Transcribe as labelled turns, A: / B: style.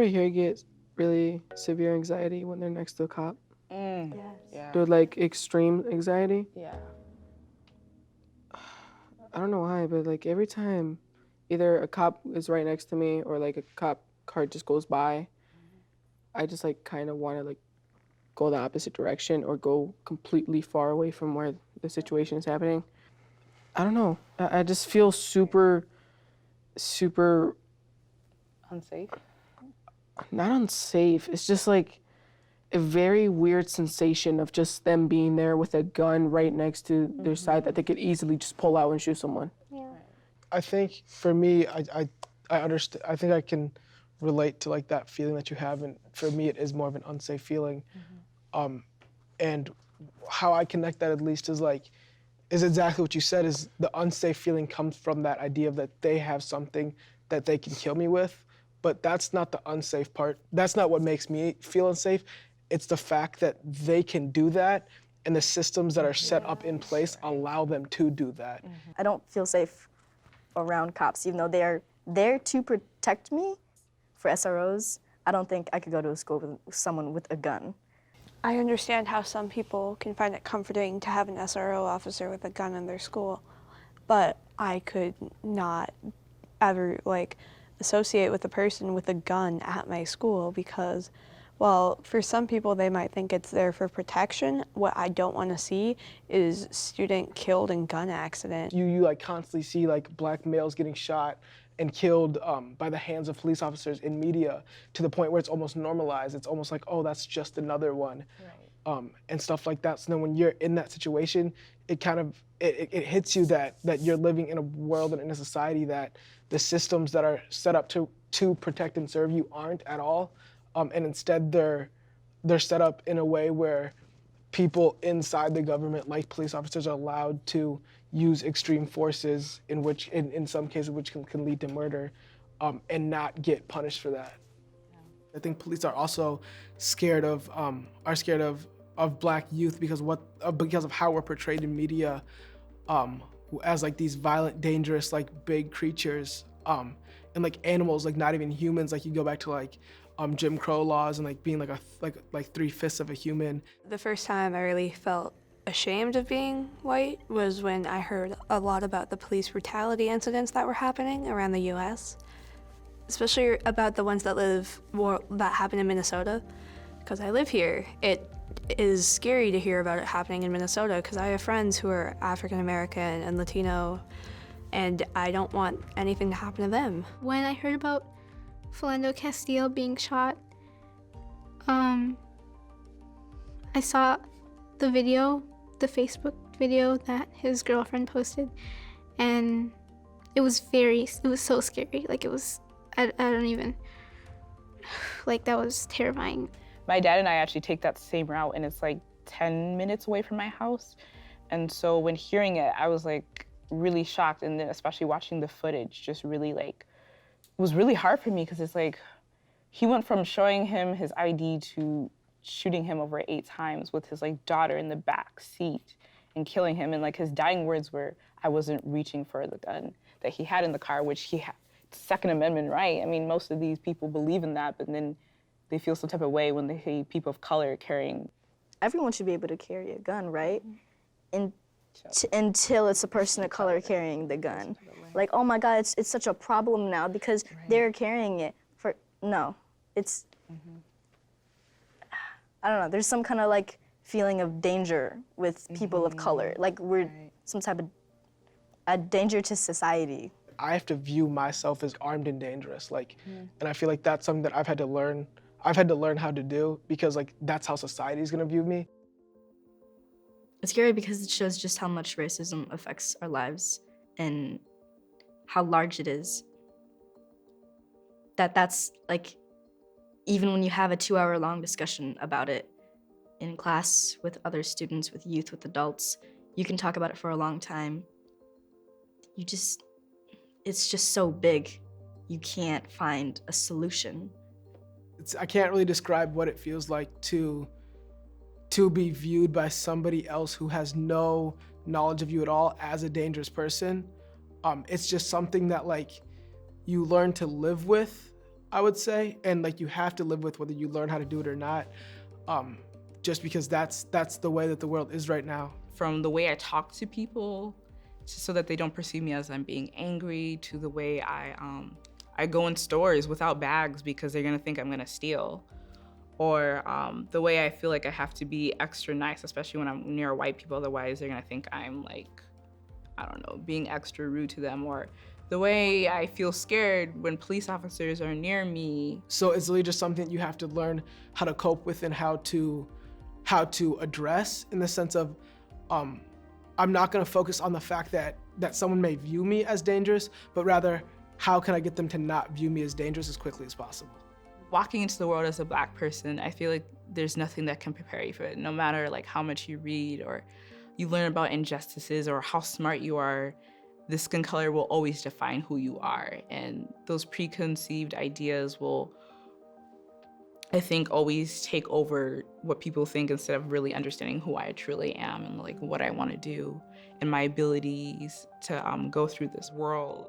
A: ever hear get really severe anxiety when they're next to a cop?
B: Yes.
C: Yeah.
A: They're like extreme anxiety?
B: Yeah.
A: I don't know why, but like every time either a cop is right next to me or like a cop car just goes by, I just like kind of want to like go the opposite direction or go completely far away from where the situation is happening. I don't know. I just feel super
B: Unsafe.
A: not unsafe. It's just like a very weird sensation of just them being there with a gun right next to their side that they could easily just pull out and shoot someone.
D: Yeah.
C: I think for me, I understand. I think I can relate to like that feeling that you have, and for me, it is more of an unsafe feeling. And how I connect that at least is exactly what you said. Is the unsafe feeling comes from that idea of that they have something that they can kill me with, but that's not the unsafe part. That's not what makes me feel unsafe. It's the fact that they can do that, and the systems that are set up in place allow them to do that.
D: I don't feel safe around cops, even though they're there to protect me. For SROs, I don't think I could go to a school with someone with a gun.
E: I understand how some people can find it comforting to have an SRO officer with a gun in their school, but I could not ever associate with a person with a gun at my school because, well, for some people they might think it's there for protection. What I don't want to see is student killed in gun accident.
C: You like constantly see like black males getting shot and killed by the hands of police officers in media to the point where it's almost normalized. It's almost like, oh, that's just another one, and stuff like that. So then when you're in that situation, it kind of it hits you that you're living in a world and in a society that the systems that are set up to protect and serve you aren't at all, and instead they're set up in a way where people inside the government, like police officers, are allowed to use extreme forces in some cases which can lead to murder, and not get punished for that. I think police are also scared of black youth because of how we're portrayed in media, as like these violent, dangerous, like big creatures, and like animals, like not even humans. Like you go back to like Jim Crow laws and like being like 3/5 of a human.
E: The first time I really felt ashamed of being white was when I heard a lot about the police brutality incidents that were happening around the US, especially about the ones that happen in Minnesota. Because I live here, it is scary to hear about it happening in Minnesota because I have friends who are African American and Latino, and I don't want anything to happen to them.
F: When I heard about Philando Castile being shot, I saw the Facebook video that his girlfriend posted, and it was so scary. Like I don't even, like that was terrifying.
B: My dad and I actually take that same route, and it's like 10 minutes away from my house. And so when hearing it, I was like really shocked, and then especially watching the footage just really like, it was really hard for me because it's like, he went from showing him his ID to shooting him over 8 times with his like daughter in the back seat and killing him. And like his dying words were, I wasn't reaching for the gun that he had in the car, which he had Second Amendment right. I mean, most of these people believe in that, but then they feel some type of way when they see people of color carrying.
D: Everyone should be able to carry a gun, right? Until it's a person of color carrying the gun. Like, oh my God, it's such a problem now because they're carrying it it's, I don't know, there's some kind of like feeling of danger with people of color. Like we're some type of a danger to society.
C: I have to view myself as armed and dangerous, and I feel like that's something that I've had to learn how to do because like that's how society is gonna view me.
G: It's scary because it shows just how much racism affects our lives and how large it is. That's like, even when you have a 2-hour-long discussion about it in class with other students, with youth, with adults, you can talk about it for a long time. It's just so big, you can't find a solution.
C: I can't really describe what it feels like to be viewed by somebody else who has no knowledge of you at all as a dangerous person. It's just something that like you learn to live with, I would say, and like you have to live with whether you learn how to do it or not, just because that's the way that the world is right now.
B: From the way I talk to people, so that they don't perceive me as I'm being angry, to the way I go in stores without bags because they're gonna think I'm gonna steal, or the way I feel like I have to be extra nice, especially when I'm near white people, otherwise they're gonna think I'm like, I don't know, being extra rude to them, or the way I feel scared when police officers are near me.
C: So it's really just something you have to learn how to cope with and how to address, in the sense of, I'm not gonna focus on the fact that someone may view me as dangerous, but rather, how can I get them to not view me as dangerous as quickly as possible?
B: Walking into the world as a Black person, I feel like there's nothing that can prepare you for it. No matter like how much you read or you learn about injustices or how smart you are, the skin color will always define who you are. And those preconceived ideas will, I think, always take over what people think instead of really understanding who I truly am and like what I want to do and my abilities to go through this world.